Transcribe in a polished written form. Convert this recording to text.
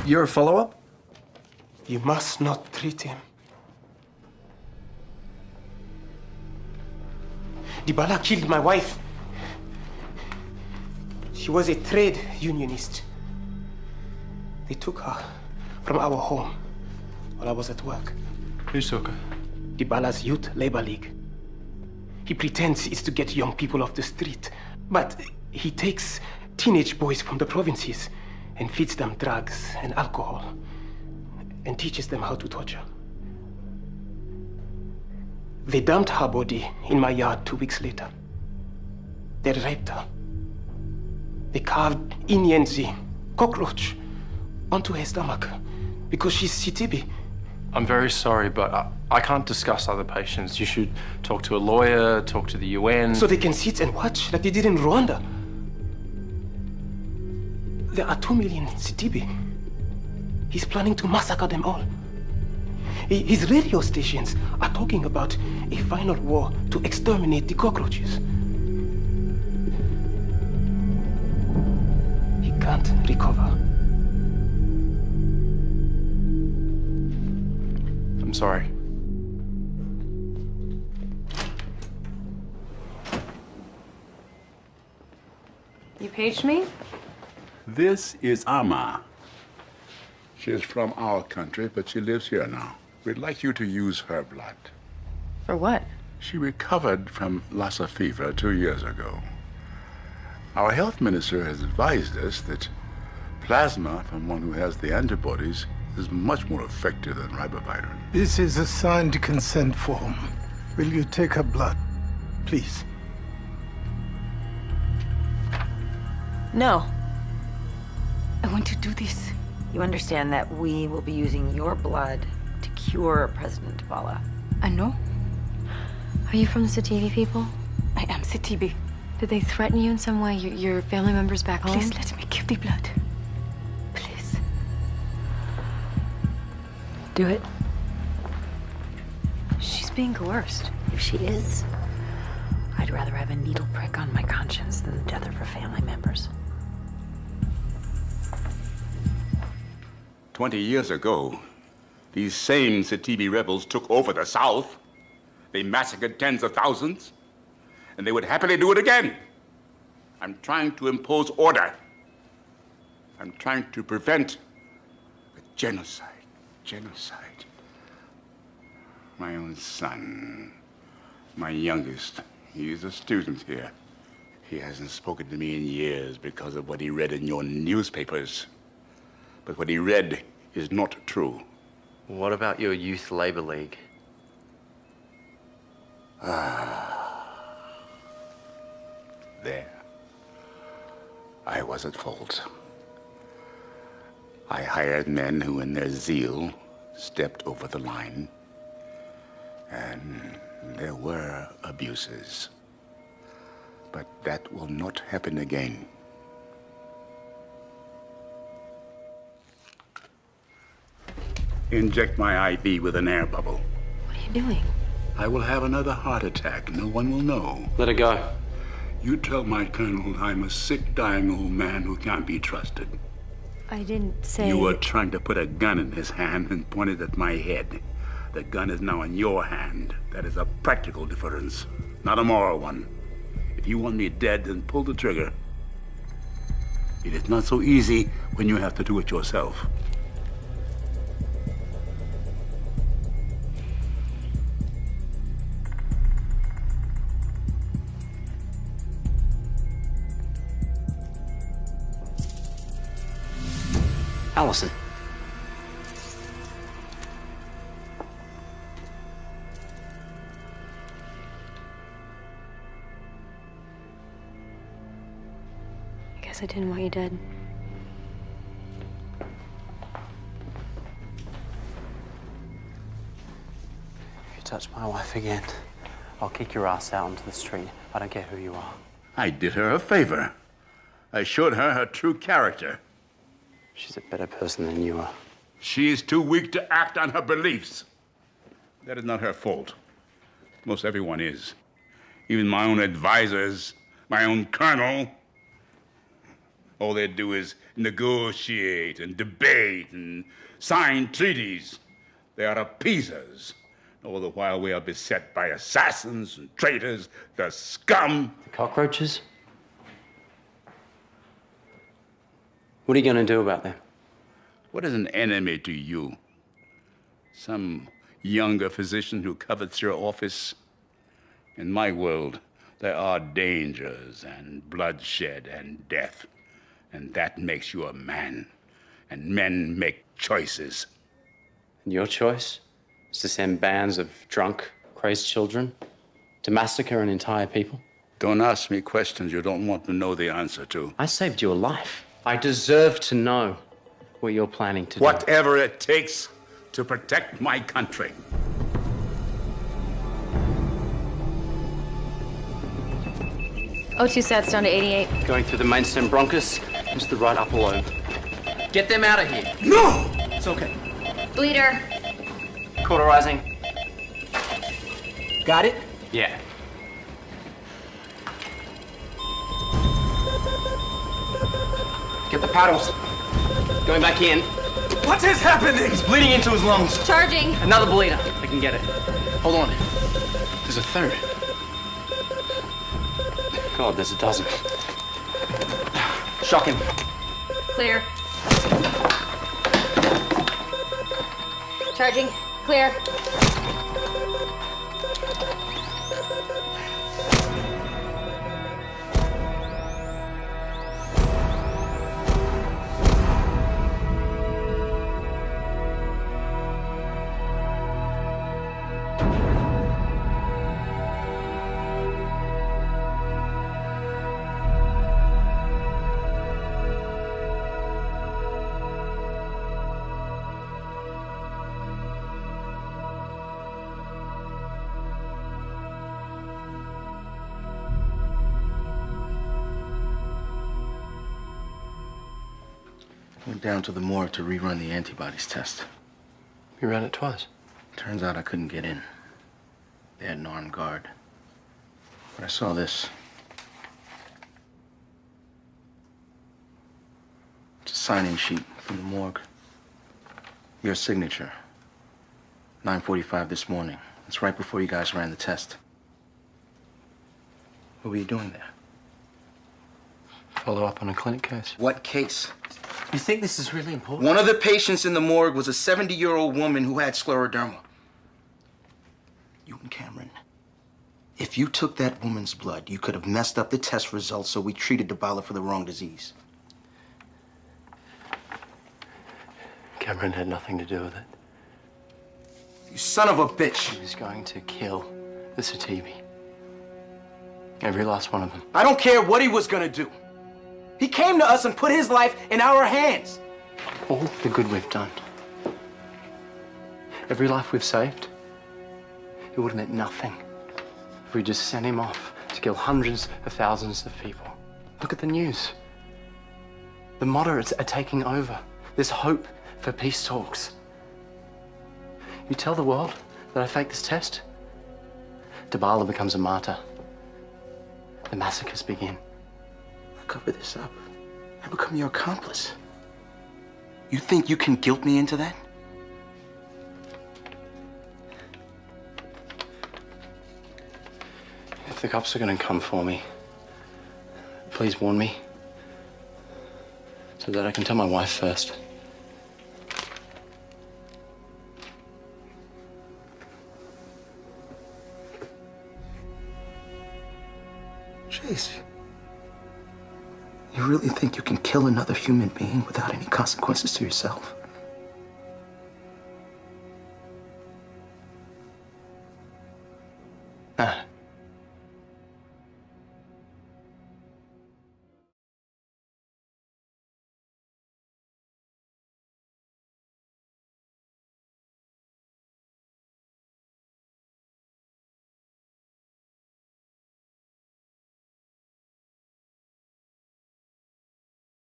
Your follow-up? You must not treat him. Dibala killed my wife. She was a trade unionist. They took her from our home while I was at work. Who took her? Dibala's Youth Labor League. He pretends it's to get young people off the street, but he takes teenage boys from the provinces and feeds them drugs and alcohol and teaches them how to torture. They dumped her body in my yard 2 weeks later. They raped her. They carved ingenious, cockroach, onto her stomach because she's Sitibi. I'm very sorry, but I can't discuss other patients. You should talk to a lawyer, talk to the UN. So they can sit and watch like they did in Rwanda. There are 2 million Sitibi. He's planning to massacre them all. His radio stations are talking about a final war to exterminate the cockroaches. He can't recover. I'm sorry. You paged me? This is Amma. She is from our country, but she lives here now. We'd like you to use her blood. For what? She recovered from Lassa fever 2 years ago. Our health minister has advised us that plasma from one who has the antibodies is much more effective than ribavirin. This is a signed consent form. Will you take her blood, please? No. I want to do this. You understand that we will be using your blood to cure President Dibala. I know. Are you from the Sitibi people? I am Sitibi. Did they threaten you in some way? Your family members back home? Please let me give the blood. Please. Do it. She's being coerced. If she is, I'd rather have a needle prick on my conscience than the death of her family members. 20 years ago, these same Sitibi rebels took over the South. They massacred tens of thousands, and they would happily do it again. I'm trying to impose order. I'm trying to prevent a genocide. Genocide. My own son, my youngest, he is a student here. He hasn't spoken to me in years because of what he read in your newspapers. But what he read is not true. What about your Youth Labor League? There. I was at fault. I hired men who, in their zeal, stepped over the line. And there were abuses. But that will not happen again. Inject my IV with an air bubble. What are you doing? I will have another heart attack. No one will know. Let her go. You tell my colonel I'm a sick, dying old man who can't be trusted. I didn't say... You were trying to put a gun in his hand and point it at my head. The gun is now in your hand. That is a practical difference, not a moral one. If you want me dead, then pull the trigger. It is not so easy when you have to do it yourself. Allison. I guess I didn't want you dead. If you touch my wife again, I'll kick your ass out onto the street. I don't care who you are. I did her a favor. I showed her her true character. She's a better person than you are. She is too weak to act on her beliefs. That is not her fault. Most everyone is. Even my own advisors, my own colonel. All they do is negotiate and debate and sign treaties. They are appeasers. All the while we are beset by assassins and traitors, the scum. The cockroaches? What are you going to do about them? What is an enemy to you? Some younger physician who covets your office? In my world, there are dangers and bloodshed and death. And that makes you a man. And men make choices. And your choice is to send bands of drunk, crazed children to massacre an entire people? Don't ask me questions you don't want to know the answer to. I saved your life. I deserve to know what you're planning to do. Whatever it takes to protect my country. O2 sats down to 88. Going through the mainstem bronchus into the right upper lobe. Get them out of here. No! It's okay. Bleeder. Cauterizing. Got it? Yeah. Get the paddles. Going back in. What is happening? He's bleeding into his lungs. Charging. Another bleeder. I can get it. Hold on. There's a third. God, there's a dozen. Shock him. Clear. Charging. Clear. Went down to the morgue to rerun the antibodies test. You ran it twice. Turns out I couldn't get in. They had an armed guard. But I saw this. It's a sign-in sheet from the morgue. Your signature. 9:45 this morning. It's right before you guys ran the test. What were you doing there? Follow up on a clinic case. What case? You think this is really important? One of the patients in the morgue was a 70-year-old woman who had scleroderma. You and Cameron, if you took that woman's blood, you could have messed up the test results, so we treated Dibala for the wrong disease. Cameron had nothing to do with it. You son of a bitch. He was going to kill the Satibi. Every last one of them. I don't care what he was gonna do. He came to us and put his life in our hands. All the good we've done. Every life we've saved. It would have meant nothing if we just sent him off to kill hundreds of thousands of people. Look at the news. The moderates are taking over. There's hope for peace talks. You tell the world that I faked this test, Dibala becomes a martyr. The massacres begin. I cover this up. I become your accomplice. You think you can guilt me into that? If the cops are going to come for me, please warn me so that I can tell my wife first. Chase, you really think you can kill another human being without any consequences to yourself? Nah.